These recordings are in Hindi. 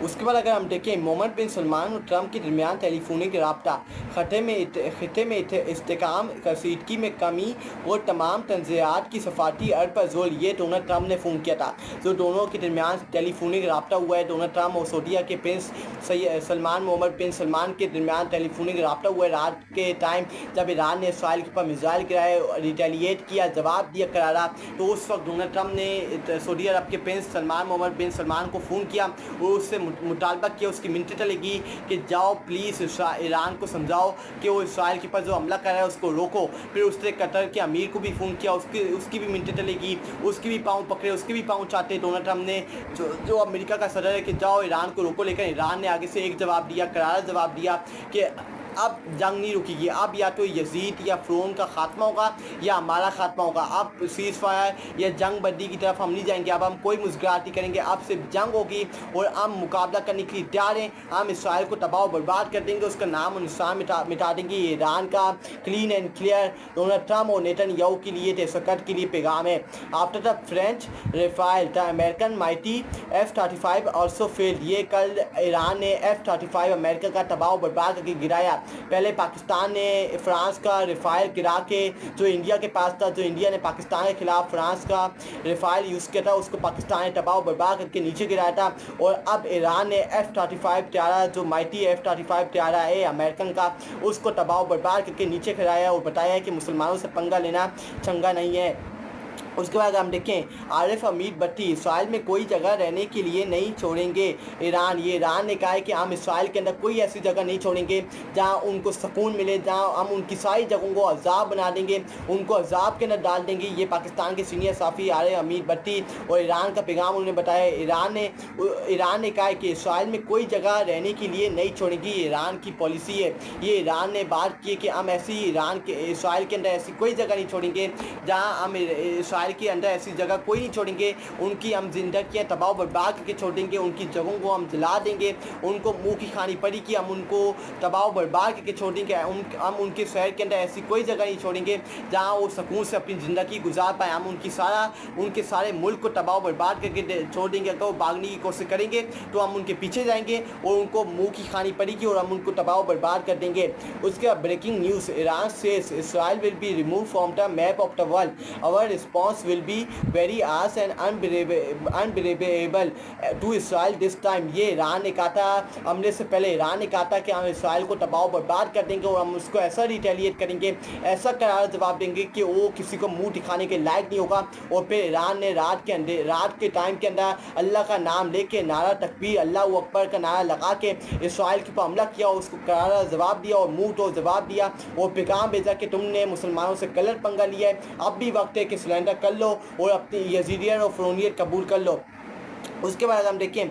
उसके बाद अगर हम देखें मोहम्मद बिन सलमान और ट्रंप के दरमियान टेलीफोनिक रबता खत्े में इस्तेकाम कसीदगी में कमी और तमाम तंज़ियात की सफारती अर्ज पर जोर, ये डोनाल्ड ट्रंप ने फ़ोन किया था। जो दोनों के दरमियान टेलीफोनिक रबता हुआ है, डोनाल्ड ट्रंप और सऊदीया के प्रिंस सलमान मोहम्मद बिन सलमान के दरमियान टेलीफोनिक रबता हुआ है रात के टाइम, जब ईरान ने इसराइल के ऊपर मिसाइल गिराए, रिटेलिएट किया, जवाब दिया करारा। तो उस वक्त डोनाल्ड ट्रंप ने सऊदी अरब के प्रिंस सलमान मोहम्मद बिन सलमान को फ़ोन किया और उससे मुतालबा किया, उसकी मिन्नतें तलेगी कि जाओ प्लीज़ ईरान को समझाओ कि वो इसराइल के पास जो हमला कर रहा है उसको रोको। फिर उसने कतर के अमीर को भी फ़ोन किया, उसकी भी मिन्नतें तलेगी, उसकी भी पाँव पकड़े, उसके भी पाँव चाटे डोनाल्ड ट्रंप ने, जो अमेरिका का सदर है, कि जाओ ईरान को रोको। लेकिन ईरान ने आगे से एक जवाब दिया, करारा जवाब दिया कि अब जंग नहीं रुकेगी, अब या तो यजीद या फ़िरौन का ख़ात्मा होगा या हमारा ख़ात्मा होगा। अब सीज़ फायर या जंग बंदी की तरफ हम नहीं जाएंगे, अब हम कोई मुस्कुराहट नहीं करेंगे, अब सिर्फ जंग होगी और हम मुकाबला करने के लिए तैयार हैं। हम इसराइल को तबाह बर्बाद कर देंगे, उसका नाम और निशान मिटा देंगे। ये ईरान का clean and clear Donald Trump और नेतन्याहू के लिए तेसकट के लिए पैगाम है। After the French Rafale the American mighty F-35 also failed. ये कल ईरान ने F-35 अमेरिका का तबाह बर्बाद करके गिराया। पहले पाकिस्तान ने फ्रांस का रेफाइल गिरा के, जो इंडिया के पास था, जो इंडिया ने पाकिस्तान के खिलाफ फ्रांस का रेफाइल यूज़ किया था, उसको पाकिस्तान ने तबाह बर्बाद करके नीचे गिराया था। और अब ईरान ने F-35 त्यारा, जो माइटी F-35 त्यारा है अमेरिकन का, उसको तबाह बर्बाद करके नीचे गिराया और बताया है कि मुसलमानों से पंगा लेना चंगा नहीं है। उसके बाद हम देखें आरिफ हमीद भट्टी, इसराइल में कोई जगह रहने के लिए नहीं छोड़ेंगे ईरान ने कहा है कि हम इसराइल के अंदर कोई ऐसी जगह नहीं छोड़ेंगे जहां उनको सुकून मिले, जहां हम उनकी सारी जगहों को अजाब बना देंगे, उनको अजाब के अंदर डाल देंगे। ये पाकिस्तान के सीनियर साफ़ी आरिफ हमीद भट्टी और ईरान का पैगाम उन्होंने बताया। ईरान ने कहा है कि इसराइल में कोई जगह रहने के लिए नहीं छोड़ेगी, ईरान की पॉलिसी है। ये ईरान ने बात की कि हम ऐसी इसराइल के अंदर ऐसी कोई जगह नहीं छोड़ेंगे जहाँ हम इसराइल के अंदर ऐसी जगह कोई नहीं छोड़ेंगे, उनकी हम जिंदगी तबाह बर्बाद करके छोड़ेंगे, उनकी जगहों को हम जला देंगे, उनको मुंह की खानी पड़ी कि हम उनको तबाह बर्बाद करके छोड़ेंगे। हम उनके शहर के अंदर ऐसी कोई जगह नहीं छोड़ेंगे जहां वो सुकून से अपनी ज़िंदगी गुजार पाए। हम उनके सारे मुल्क को तबाह बर्बाद करके छोड़ देंगे। अगर वो भागने की कोशिश करेंगे तो हम उनके पीछे जाएंगे और उनको मुँह की खानी पड़ेगी और हम उनको तबाह बर्बाद कर देंगे। उसके बाद breaking news, Iran says Israel will be remove from the map of the world, our response will be very harsh and unbelievable to Israel this time। ये ईरान ने कहा था, हमने से पहले ईरान ने कहा था कि हम इसराइल को तबाह बर्बाद कर देंगे और हम उसको ऐसा रिटेलिएट करेंगे, ऐसा करारा जवाब देंगे कि वो किसी को मुंह दिखाने के लायक नहीं होगा। और फिर ईरान ने रात के टाइम के अंदर अल्लाह का नाम लेके नारा तकबीर अल्लाह अकबर का नारा लगा के इसराइल के ऊपर हमला किया, उसको करारा जवाब दिया और मुँह तो जवाब दिया और पैगाम भेजा कि तुमने मुसलमानों से कलर पंगा लिया है, अब भी वक्त है कि सिलेंडर कर लो और अपनी यजीदियत और फ़िरौनियत कबूल कर लो। उसके बाद हम देखें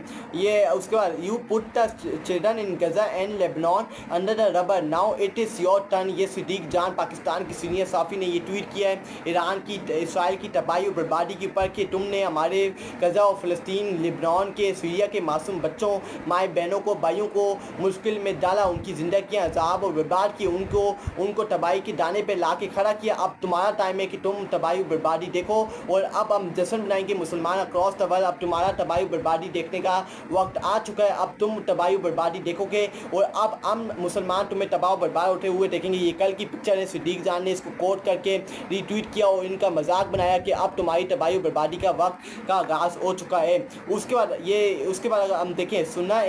उसके बाद you put the children in Gaza and Lebanon under the rubber, now it is your turn. ये सिद्दीक जान पाकिस्तान की सीनियर साफ़ी ने ये ट्वीट किया है ईरान की इसराइल की तबाही और बर्बादी के ऊपर कि तुमने हमारे गजा और फ़लस्तीन, लेबनान के, सीरिया के मासूम बच्चों, माए बहनों को, भाइयों को मुश्किल में डाला, उनकी ज़िंदगी अजाब और बर्बाद की, उनको तबाही के दाने पर ला के खड़ा किया। अब तुम्हारा टाइम है कि तुम तबाही और बर्बादी देखो और अब हम जश्न बनाएंगे मुसलमान अक्रॉस द वर्ल्ड। अब तुम्हारा तबाही बर्बादी देखने का वक्त आ चुका है, अब तुम तबाही बर्बादी देखोगे और अब हम मुसलमान तुम्हें तबाह बर्बाद होते हुए देखेंगे। ये कल की पिक्चर है, सिद्दीक जान ने इसको कोट करके रीट्वीट किया और इनका मजाक बनाया कि अब तुम्हारी तबाही बर्बादी का वक्त का आगाज़ हो चुका है। उसके बाद हम देखें सुना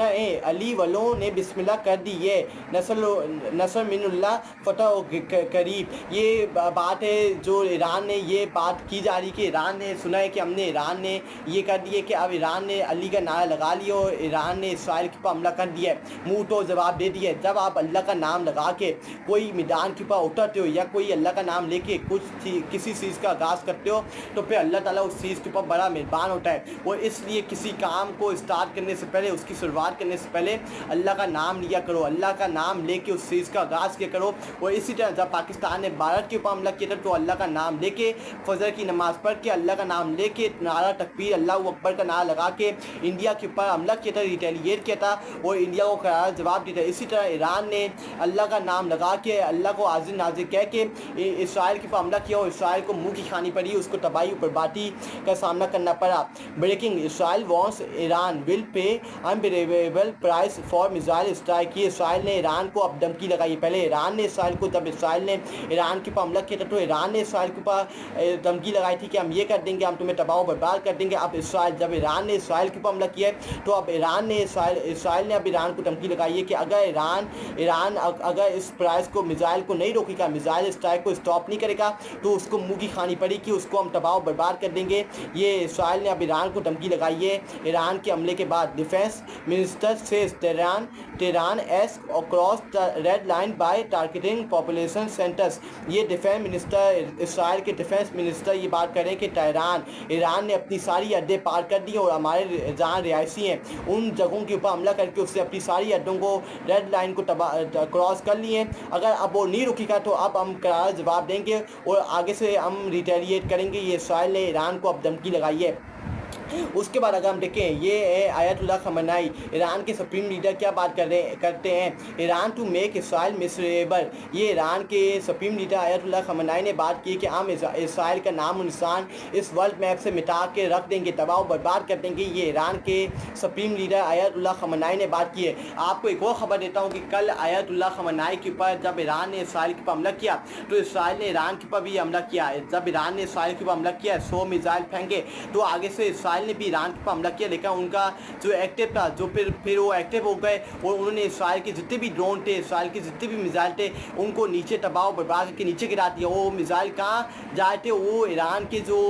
ए अली वालों ने बिस्मिल्लाह कर दी, ये नसर मिनुल्लाह फतह करीब। ये बात है जो ईरान ने ये बात की जा रही कि ईरान ने सुना है कि ईरान ने ये कर दिए कि अब ईरान ने अली का नारा लगा लिया और ईरान ने इसराइल के ऊपर हमला कर दिया है, मुँह तो जवाब दे दिया। जब आप अल्लाह का नाम लगा के कोई मैदान के ऊपर उतरते हो या कोई अल्लाह का नाम लेके किसी चीज़ का आगाज़ करते हो तो फिर अल्लाह ताला उस चीज़ के ऊपर बड़ा मेहरबान होता है। और इसलिए किसी काम को स्टार्ट करने से पहले, उसकी शुरुआत करने से पहले अल्लाह का नाम लिया करो, अल्लाह का नाम लेके उस चीज़ का आगाज़ किया करो। और इसी तरह जब पाकिस्तान ने भारत के ऊपर हमला किया था तो अल्लाह का नाम लेके फजर की नमाज़ पढ़ के अल्लाह का नाम लेके नारा तकबीर अल्लाह अकबर का नारा लगा के इंडिया के ऊपर हमला किया था, रिटेलिएट किया था और इंडिया को करारा जवाब दिया था। इसी तरह ईरान ने अल्लाह का नाम लगा के, अल्लाह को आज़िज़ नाज़िर कह के इसराइल के ऊपर हमला किया और इसराइल को मुँह की खानी पड़ी, उसको तबाही और बर्बादी का सामना करना पड़ा। Breaking, Israel wants Iran will pay unbelievable price for missile strike. ये इसराइल ने ईरान को अब धमकी लगाई। पहले ईरान ने इसराइल को, जब इसराइल ने ईरान के ऊपर हमला किया था तो ईरान ने इसराइल के ऊपर धमकी लगाई थी कि हम ये कर देंगे, हम तुम्हें तबाह बर्बाद कर देंगे। अब इसराइल, जब ईरान ने इसराइल के ऊपर हमला किया है तो अब इसराइल ने अब ईरान को धमकी लगाई है कि अगर ईरान अगर इस प्राइस को, मिसाइल को नहीं रोकेगा, मिसाइल स्ट्राइक को स्टॉप नहीं करेगा तो उसको मुँह की खानी पड़ी कि उसको हम तबाह बर्बाद कर देंगे। ये इसराइल ने अब ईरान को धमकी लगाई है ईरान के हमले के बाद। Defence minister says Tehran has cross the red line by targeting population centres. ये डिफेंस मिनिस्टर, इसराइल के डिफेंस मिनिस्टर ये बात करें कि ईरान ने अपनी सारी अड्डे पार कर दी और हमारे जहाँ रिहायशी हैं उन जगहों के ऊपर हमला करके उससे अपनी सारी अड्डों को, रेड लाइन को क्रॉस कर लिए। अगर अब वो नहीं रुकेगा तो अब हम करारा जवाब देंगे और आगे से हम रिटेलिएट करेंगे। ये इसराइल ने ईरान को अब धमकी लगाई है। उसके बाद अगर हम देखें, ये है आयतुल्लाह खamenei, ईरान के सुप्रीम लीडर क्या बात करते हैं, Iran to make Israel miserable. ये ईरान के सुप्रीम लीडर आयतुल्लाह खamenei ने बात की कि हम इसराइल का नाम और निशान इस वर्ल्ड मैप से मिटा के रख देंगे, तबाह बर्बाद कर देंगे। ये ईरान के सुप्रीम लीडर आयतुल्लाह खamenei ने बात की है। आपको एक और ख़बर देता हूँ कि कल आयतुल्लाह खamenei के ऊपर जब ईरान ने इसराइल के ऊपर हमला किया तो इसराइल ने ईरान के ऊपर भी हमला किया। जब ईरान ने इसराइल के ऊपर हमला किया, 100 मिसाइल फेंके, तो आगे से इसराइल ने भी ईरान पर हमला किया। लेकिन उनका जो एक्टिव था, जो फिर वो एक्टिव हो गए और उन्होंने इसराइल के जितने भी ड्रोन थे, इसराइल के जितने भी मिसाइल थे, उनको नीचे तबाह बर्बाद करके नीचे गिरा दिया। वो मिसाइल कहाँ जाए थे, वो ईरान के जो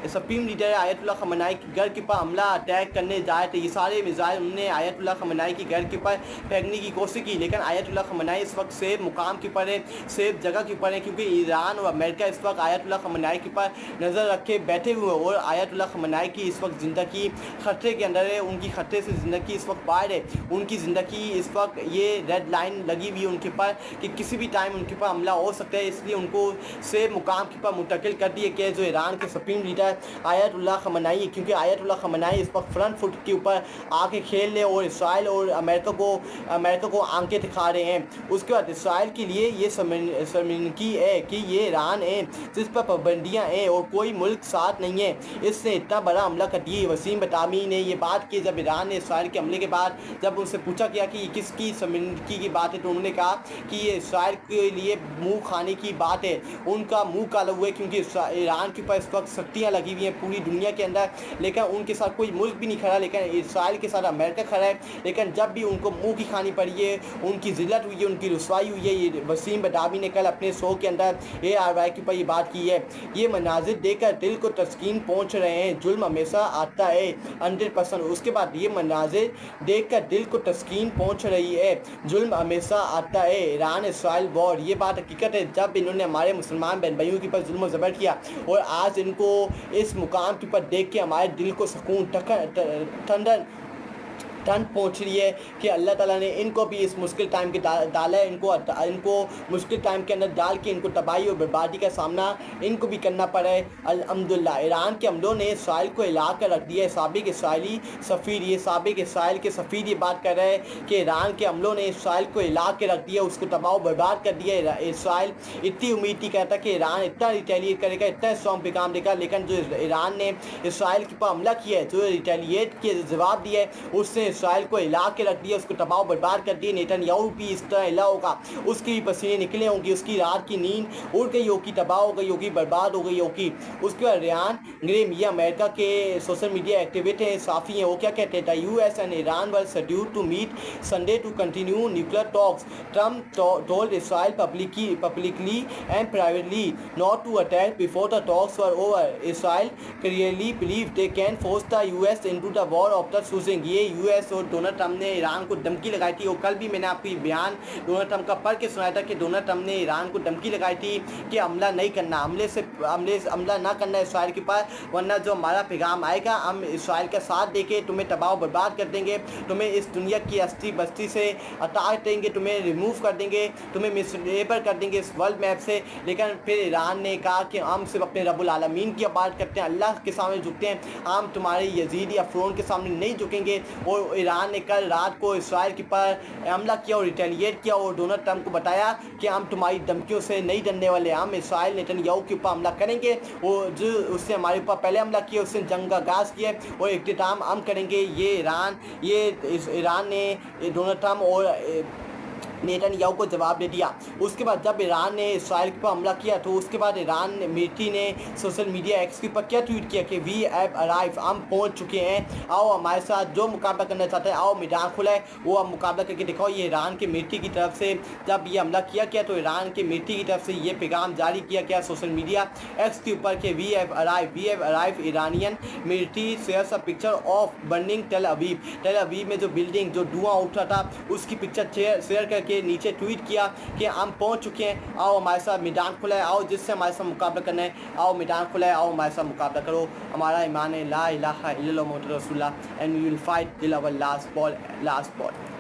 सुप्रीम लीडर आयतुल्लाह खamenei के घर के ऊपर हमला अटैक करने जाए थे। ये सारे मिसाइल उन्होंने आयतुल्लाह खamenei के घर के ऊपर फेंकने की कोशिश की। लेकिन आयतुल्लाह खamenei इस वक्त सेफ मुकाम के ऊपर है, सेफ जगह के ऊपर है, क्योंकि ईरान और अमेरिका इस वक्त आयतुल्लाह खamenei के ऊपर नज़र रखे बैठे हुए हैं और आयतुल्लाह खamenei की इस वक्त ज़िंदगी खतरे के अंदर है। उनकी खतरे से ज़िंदगी इस वक्त बाहर है। उनकी ज़िंदगी इस वक्त, ये रेड लाइन लगी हुई है उनके ऊपर कि किसी भी टाइम उनके ऊपर हमला हो सकता है। इसलिए उनको सेफ मुकाम के ऊपर मुंतकिल कर दिए कि जो ईरान के सुप्रीम लीडर आयतुल्लाह खamenei है, क्योंकि आयतुल्लाह खamenei इस वक्त फ्रंट फुट के ऊपर आके खेल रहे और इसराइल और अमेरिका को आंखें दिखा रहे हैं। उसके बाद इसराइल के लिए ये शर्मिंदगी है कि ये ईरान है जिस पर पाबंदियाँ हैं और कोई मुल्क साथ नहीं है, इसने इतना बड़ा हमला कर दिया। वसीम बतामी ने ये बात की जब ईरान ने इसराइल के हमले के बाद जब उनसे पूछा गया कि किसकी शर्मिंदगी की बात है, तो उन्होंने कहा कि ये इसराइल के लिए मुंह खाने की बात है। उनका मुंह काला हुआ है क्योंकि ईरान के ऊपर इस वक्त शक्तियाँ लगी हुई हैं पूरी दुनिया के अंदर, लेकिन उनके साथ कोई मुल्क भी नहीं खड़ा, लेकिन इसराइल के साथ अमेरिका खड़ा है। लेकिन जब भी उनको मुँह की खानी पड़ी है, उनकी जिल्लत हुई है, उनकी रुसवाई हुई है। ये वसीम बतामी ने कल अपने शो के अंदर ARY के ऊपर ये बात की है। ये मनाजिर देखकर दिल को तस्कीन पहुँच रहे हैं, जुल्म हमेशा आता है 100%। उसके बाद ये मनाजिर देखकर दिल को तस्कीन पहुंच रही है, जुल्म हमेशा आता है। ईरान इसराइल वॉर, ये बात हकीकत है। जब इन्होंने हमारे मुसलमान बहन भाइयों के ऊपर जुल्म ज़बर किया और आज इनको इस मुकाम के ऊपर देख के हमारे दिल को सुकून ठंड पहुँच रही है कि अल्लाह ताला ने इनको भी इस मुश्किल टाइम के डाला है। इनको मुश्किल टाइम के अंदर डाल के इनको तबाही और बर्बादी का सामना इनको भी करना पड़ा है। अल्हम्दुलिल्लाह ईरान के हमलों ने इसराइल को हिला कर रख दिया है। साबिक इसराइली सफ़ीर, ये साबिक इसराइल के सफ़ीर ये बात कर रहे हैं कि ईरान के हमलों ने इसराइल को हिला के रख दिया, उसको तबाह बर्बाद कर दिया। इसराइल इतनी उम्मीद नहीं करता कि ईरान इतना रिटेलिएट करेगा, इतना स्ट्रॉन्ग पैगाम देगा, लेकिन जो ईरान ने इसराइल के ऊपर हमला किया है, जो रिटेलिएट के जवाब दिया है, उसने इसराइल को हिला के रख दिया, उसको तबाह बर्बाद कर दिया। नेतन्याहू भी इस तरह हिला होगा, उसकी भी पसीने निकले होंगे, उसकी रात की नींद उड़ गई होगी, तबाह हो गई होगी, बर्बाद हो गई होगी। उसके बाद रियान ग्रेम, ये अमेरिका के सोशल मीडिया एक्टिविस्ट हैं, साफ़ी हैं, वो क्या कहते हैं, the US and Iran were scheduled to meet Sunday to continue nuclear talks. Trump told Israel publicly and privately not to attack before the talks were over. Israel clearly believed they can force the US into the war of the choosing। ये यूएस और डोनाल्ड ट्रंप ने ईरान को धमकी लगाई थी, और कल भी मैंने आपको बयान डोनाल्ड ट्रंप का पढ़ के सुनाया था कि डोनाल्ड ट्रंप ने ईरान को धमकी लगाई थी कि हमला नहीं करना, हमला ना करना इसराइल के ऊपर, वरना जो हमारा पैगाम आएगा हम इसराइल का साथ देके तुम्हें तबाह बर्बाद कर देंगे, तुम्हें इस दुनिया की हस्ती बस्ती से हटा देंगे, तुम्हें रिमूव कर देंगे, तुम्हें मिसलेबर कर देंगे इस वर्ल्ड मैप से। लेकिन फिर ईरान ने कहा कि हम सिर्फ अपने रब्बुल आलमीन की इबादत करते हैं, अल्लाह के सामने झुकते हैं, हम तुम्हारे यजीद या फ़िरौन के सामने नहीं झुकेंगे। और ईरान ने कल रात को इसराइल के ऊपर हमला किया और रिटेलिएट किया, और डोनाल्ड ट्रंप को बताया कि हम तुम्हारी धमकियों से नहीं डरने वाले, हम इसराइल नेतन्याहू के ऊपर हमला करेंगे, और जो उसने हमारे ऊपर पहले हमला किया उसने जंग का आगाज़ किया और इख्तिताम हम करेंगे। ये ईरान ने डोनाल्ड ट्रंप और नेतन्याहू को जवाब दे दिया। उसके बाद जब ईरान ने इसराइल के ऊपर हमला किया तो उसके बाद ईरान मिलिट्री ने सोशल मीडिया एक्स के ऊपर क्या ट्वीट किया कि वी हैव अराइव, हम पहुंच चुके हैं, आओ हमारे साथ जो मुकाबला करना चाहते हैं आओ मैदान खुला है, वो हम मुकाबला करके दिखाओ। ये ईरान के मिलिट्री की तरफ से जब ये हमला किया गया तो ईरान के मिलिट्री की तरफ से ये पैगाम जारी किया गया सोशल मीडिया एक्स के ऊपर कि we have arrive Iranian military shares a picture of burning Tel Aviv में जो बिल्डिंग जो धुआं उठा था उसकी पिक्चर शेयर करके के नीचे ट्वीट किया कि हम पहुंच चुके हैं, आओ हमारे साथ मैदान खुला है, आओ जिससे हमारे साथ मुकाबला करना है, आओ मैदान खुला है, आओ हमारे साथ मुकाबला करो। हमारा ईमान है ला इलाहा इल्लल्लाह मुहम्मद रसूलुल्लाह and we will fight till our last ball.